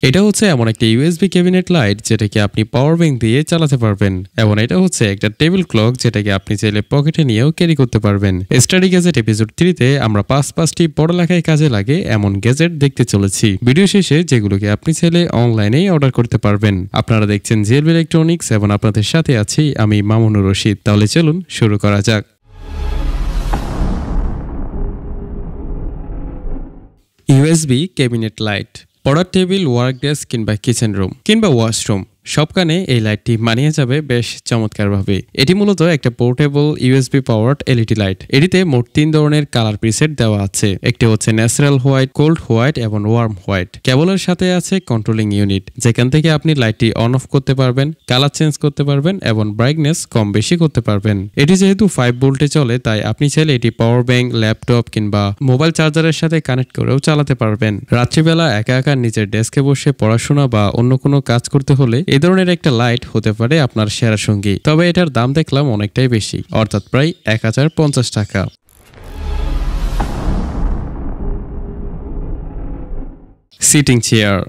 এটা হচ্ছে এমন একটা ইউএসবি ক্যাবিনেট লাইট যেটাকে আপনি পাওয়ার ব্যাংক দিয়ে চালাতে পারবেন এবং এটা হচ্ছে একটা টেবিল ক্লক যেটাকে আপনি চাইলে পকেটে নিয়েও ক্যারি করতে পারবেন। স্টাডি গ্যাজেট এপিসোড 3-তে আমরা পাঁচটি পড়ালেখায় কাজে লাগে এমন গ্যাজেট দেখতে চলেছি। ভিডিও শেষে যেগুলোকে আপনি চাইলে অনলাইনেই অর্ডার করতে পারবেন। আপনারা দেখছেন জিএলবি ইলেকট্রনিক্স এবং আপনাদের সাথে আছি আমি মামুনুর রশিদ। তাহলে চলুন শুরু করা যাক। ইউএসবি ক্যাবিনেট লাইট, পড়ার টেবিল, ওয়ার্ক ডেস্ক কিংবা কিচেন রুম কিংবা ওয়াশরুম সবখানে এই লাইটটি মানিয়ে যাবে বেশ চমৎকারভাবে। এটি মূলত একটা portable USB powered LED light. এটিতে মোট 3 ধরনের কালার প্রিসেট দেওয়া আছে। একটি হচ্ছে ন্যাচারাল হোয়াইট, কোল্ড হোয়াইট এবং ওয়ার্ম হোয়াইট। কেবলের সাথে আছে কন্ট্রোলিং ইউনিট, যেখান থেকে আপনি লাইটটি অন অফ করতে পারবেন, কালার চেঞ্জ করতে পারবেন এবং ব্রাইটনেস কম বেশি করতে পারবেন। এটি যেহেতু 5 ভোল্টে চলে তাই আপনি চাইলে এটি পাওয়ার ব্যাংক, ল্যাপটপ কিংবা মোবাইল চার্জারের সাথে কানেক্ট করেও চালাতে পারবেন। রাত্রিবেলা একা একা নিজের ডেস্কে বসে পড়াশোনা বা অন্য কোনো কাজ করতে হলে এই ধরনের একটা লাইট হতে পারে আপনার সেরা সঙ্গী। তবে এটার দাম দেখলাম অনেকটাই বেশি, অর্থাৎ প্রায় 1050 টাকা। সিটিং চেয়ার,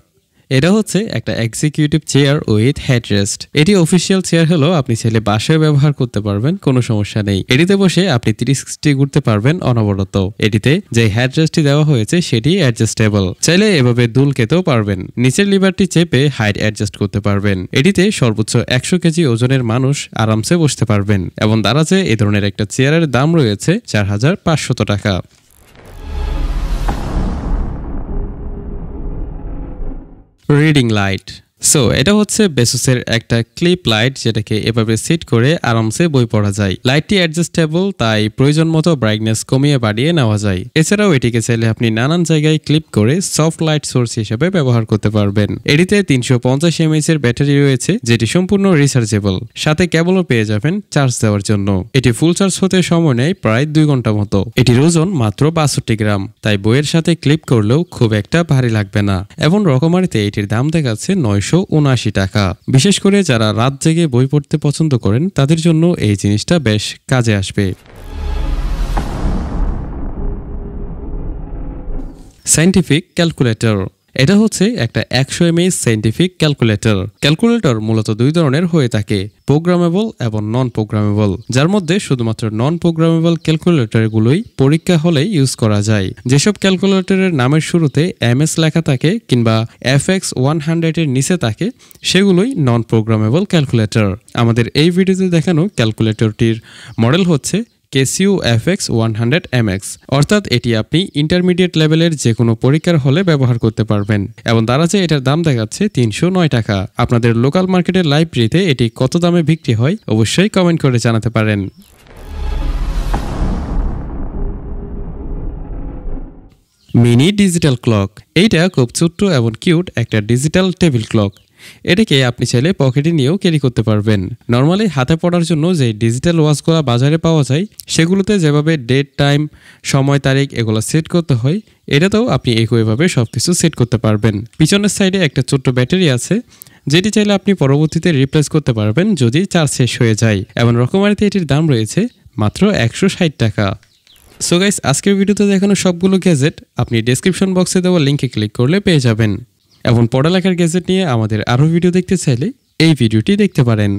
এটা হচ্ছে একটা এক্সিকিউটিভ চেয়ার উইথ হেডরেস্ট। এটি অফিসিয়াল চেয়ার হলো, আপনি চাইলে বাসায় ব্যবহার করতে পারবেন, কোনো সমস্যা নেই। এটিতে বসে আপনি 360 ঘুরতে পারবেন অনবরত। এটিতে যে হেডরেস্টটি দেওয়া হয়েছে সেটি অ্যাডজাস্টেবল, চাইলে এভাবে দুল খেতেও পারবেন। নিচের লিভারটি চেপে হাইট অ্যাডজাস্ট করতে পারবেন। এটিতে সর্বোচ্চ 100 কেজি ওজনের মানুষ আরামসে বসতে পারবেন এবং দারাজে এ ধরনের একটা চেয়ারের দাম রয়েছে 4500 টাকা। রিডিং লাইট, এটা হচ্ছে বেসুসের একটা ক্লিপ লাইট যেটাকে এভাবে সেট করে আরামসে বই পড়া যায়। লাইটটি অ্যাডজাস্টেবল, তাই প্রয়োজন মতো ব্রাইটনেস কমিয়ে বাড়িয়ে নেওয়া যায়। এছাড়াও এটিকে চাইলে আপনি নানান জায়গায় ক্লিপ করে সফট লাইট সোর্স হিসেবে ব্যবহার করতে পারবেন। এটিতে 350 mAh এর ব্যাটারি রয়েছে যেটি সম্পূর্ণ রিচার্জেবল, সাথে কেবলও পেয়ে যাবেন চার্জ দেওয়ার জন্য। এটি ফুল চার্জ হতে সময় নেয় প্রায় 2 ঘন্টা মতো। এটির ওজন মাত্র 62 গ্রাম, তাই বইয়ের সাথে ক্লিপ করলেও খুব একটা ভারী লাগবে না। এবং রকমারিতে এটির দাম দেখাচ্ছে 979 টাকা। বিশেষ করে যারা রাত জেগে বই পড়তে পছন্দ করেন তাদের জন্য এই জিনিসটা বেশ কাজে আসবে। সায়েন্টিফিক ক্যালকুলেটর, এটা হচ্ছে একটা 100 mAh সায়েন্টিফিক ক্যালকুলেটর। ক্যালকুলেটর মূলত 2 ধরনের হয়ে থাকে, প্রোগ্রামেবল এবং নন প্রোগ্রামেবল, যার মধ্যে শুধুমাত্র নন প্রোগ্রামেবল ক্যালকুলেটরগুলোই পরীক্ষা হলে ইউজ করা যায়। যেসব ক্যালকুলেটরের নামের শুরুতে MS লেখা থাকে কিংবা FX 100 এর নিচে থাকে সেগুলোই নন প্রোগ্রামেবল ক্যালকুলেটর। আমাদের এই ভিডিওতে দেখানো ক্যালকুলেটরটির মডেল হচ্ছে Casio FX 100MX, অর্থাৎ এটি আপনি ইন্টারমিডিয়েট লেভেলের যে কোনো পরীক্ষার হলে ব্যবহার করতে পারবেন এবং দারাজে এটার দাম দেখাচ্ছে 309 টাকা। আপনাদের লোকাল মার্কেটের লাইব্রেরিতে এটি কত দামে বিক্রি হয় অবশ্যই কমেন্ট করে জানাতে পারেন। মিনি ডিজিটাল ক্লক, এইটা খুব ছোট্ট এবং কিউট একটা ডিজিটাল টেবিল ক্লক। এটাকে আপনি চাইলে পকেটে নিয়েও ক্যারি করতে পারবেন। নর্মালি হাতে পড়ার জন্য যে ডিজিটাল ওয়াচগুলো বাজারে পাওয়া যায় সেগুলোতে যেভাবে ডেট, টাইম, সময়, তারিখ এগুলো সেট করতে হয়, এটাতেও আপনি একইভাবে সবকিছু সেট করতে পারবেন। পিছনের সাইডে একটা ছোট্ট ব্যাটারি আছে যেটি চাইলে আপনি পরবর্তীতে রিপ্লেস করতে পারবেন যদি চার্জ শেষ হয়ে যায়। এবং রকমারিতে এটির দাম রয়েছে মাত্র 160 টাকা। সো গাইস, আজকের ভিডিওতে দেখানো সবগুলো গ্যাজেট আপনি ডেসক্রিপশন বক্সে দেওয়া লিঙ্কে ক্লিক করলে পেয়ে যাবেন। এবং পড়ালেখার গ্যাজেট নিয়ে আমাদের আরও ভিডিও দেখতে চাইলে এই ভিডিওটি দেখতে পারেন।